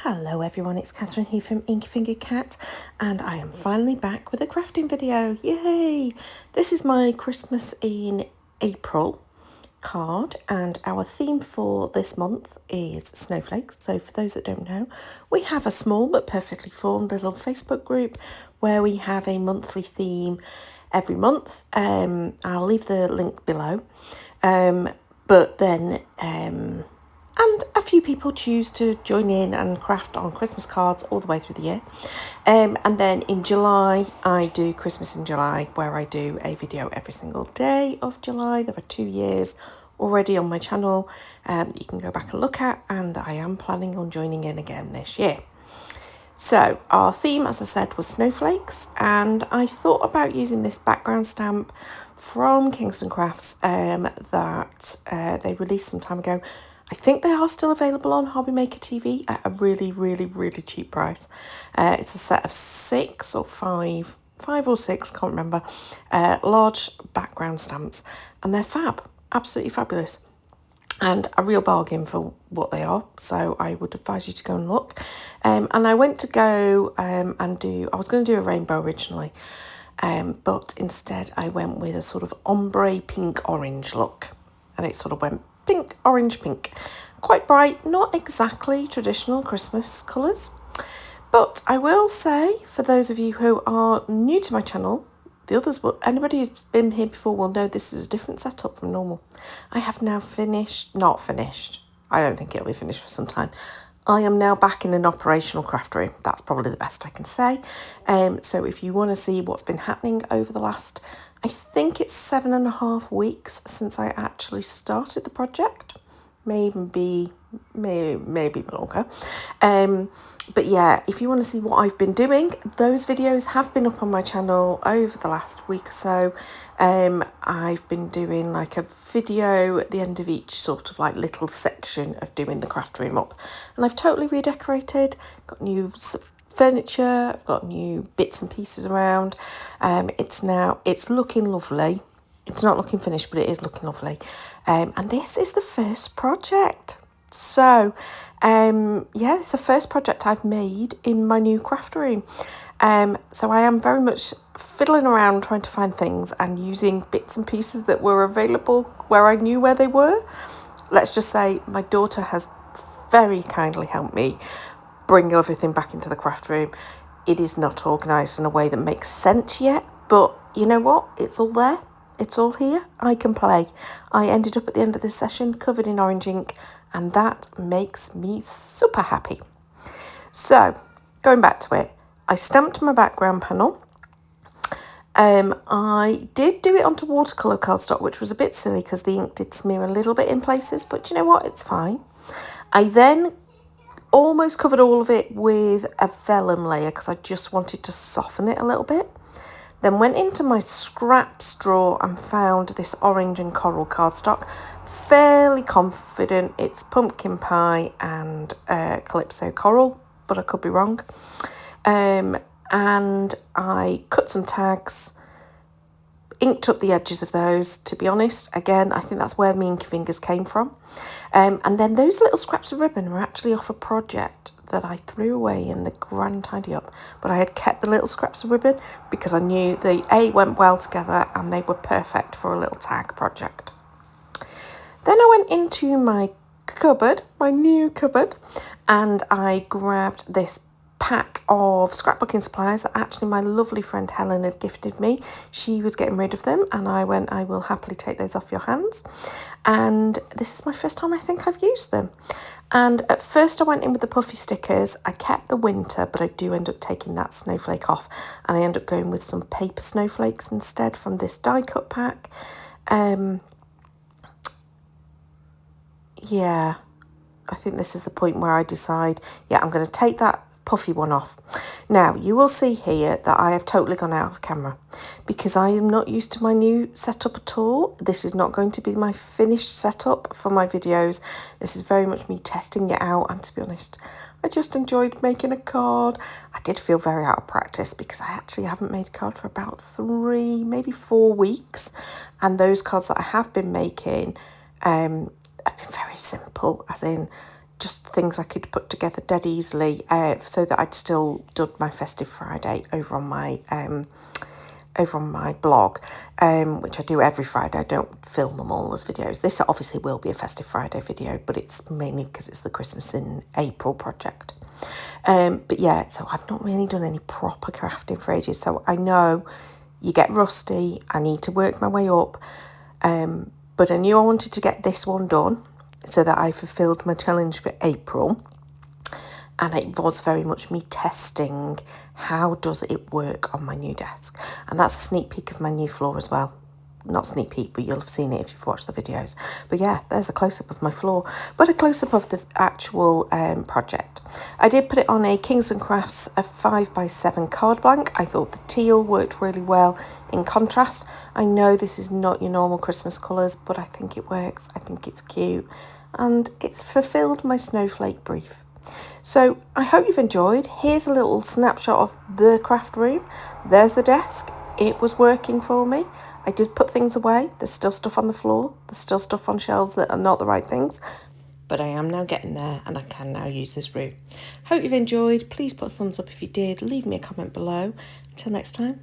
Hello everyone, it's Catherine here from Inky Fingered Cat and I am finally back with a crafting video. Yay! This is my Christmas in April card and our theme for this month is snowflakes. So for those that don't know, we have a small but perfectly formed little Facebook group where we have a monthly theme every month. I'll leave the link below. And a few people choose to join in and craft on Christmas cards all the way through the year. And then in July, I do Christmas in July, where I do a video every single day of July. There are 2 years already on my channel that you can go back and look at, and I am planning on joining in again this year. So our theme, as I said, was snowflakes, and I thought about using this background stamp from Kingston Crafts that they released some time ago. I think they are still available on Hobby Maker TV at a really cheap price. It's a set of 6 or 5 or 6, can't remember, large background stamps, and they're fab, absolutely fabulous. And a real bargain for what they are, so I would advise you to go and look. And I went to go I was going to do a rainbow originally, but instead I went with a sort of ombre pink orange look, and it sort of went pink, orange, pink. Quite bright, not exactly traditional Christmas colours. But I will say, for those of you who are new to my channel, anybody who's been here before will know this is a different setup from normal. I have now not finished. I don't think it'll be finished for some time. I am now back in an operational craft room. That's probably the best I can say. So if you want to see what's been happening over the last, I think it's 7.5 weeks since I actually started the project. Maybe longer. But yeah, if you want to see what I've been doing, those videos have been up on my channel over the last week or so. I've been doing like a video at the end of each sort of like little section of doing the craft room up. And I've totally redecorated, got new furniture, I've got new bits and pieces around. It's looking lovely. It's not looking finished, but it is looking lovely. And this is the first project. So, yeah, it's the first project I've made in my new craft room. So I am very much fiddling around trying to find things and using bits and pieces that were available where I knew where they were. Let's just say my daughter has very kindly helped me bring everything back into the craft room. It is not organised in a way that makes sense yet, but you know what? It's all there. It's all here. I can play. I ended up at the end of this session covered in orange ink, and that makes me super happy. So, going back to it, I stamped my background panel. I did do it onto watercolour cardstock, which was a bit silly because the ink did smear a little bit in places, but you know what? It's fine. I then almost covered all of it with a vellum layer because I just wanted to soften it a little bit. Then went into my scraps drawer and found this orange and coral cardstock. Fairly confident it's pumpkin pie and calypso coral, but I could be wrong. And I cut some tags, inked up the edges of those, to be honest. Again, I think that's where my inky fingers came from. And then those little scraps of ribbon were actually off a project that I threw away in the grand tidy up, but I had kept the little scraps of ribbon because I knew they went well together and they were perfect for a little tag project. Then I went into my cupboard, my new cupboard, and I grabbed this pack of scrapbooking supplies that actually my lovely friend Helen had gifted me. She was getting rid of them and I went, I will happily take those off your hands. And this is my first time I think I've used them. And at first I went in with the puffy stickers. I kept the winter, but I do end up taking that snowflake off. And I end up going with some paper snowflakes instead from this die cut pack. Yeah, I think this is the point where I decide, yeah, I'm going to take that puffy one off. Now, you will see here that I have totally gone out of camera because I am not used to my new setup at all. This is not going to be my finished setup for my videos. This is very much me testing it out, and to be honest, I just enjoyed making a card. I did feel very out of practice because I actually haven't made a card for about 3, maybe 4 weeks, and those cards that I have been making have been very simple, as in just things I could put together dead easily, so that I'd still done my Festive Friday over on my blog, which I do every Friday. I don't film them all as videos. This obviously will be a Festive Friday video, but it's mainly because it's the Christmas in April project. But yeah, so I've not really done any proper crafting for ages, so I know you get rusty. I need to work my way up, but I knew I wanted to get this one done so that I fulfilled my challenge for April. And it was very much me testing how does it work on my new desk. And that's a sneak peek of my new floor as well. Not sneak peek, but you'll have seen it if you've watched the videos. But yeah, there's a close-up of my floor, but a close-up of the actual project. I did put it on a Kingston Crafts a 5x7 card blank. I thought the teal worked really well in contrast. I know this is not your normal Christmas colours, but I think it works. I think it's cute, and it's fulfilled my snowflake brief. So I hope you've enjoyed. Here's a little snapshot of the craft room. There's the desk. It was working for me. I did put things away. There's still stuff on the floor. There's still stuff on shelves that are not the right things. But I am now getting there, and I can now use this room. Hope you've enjoyed. Please put a thumbs up if you did. Leave me a comment below. Until next time.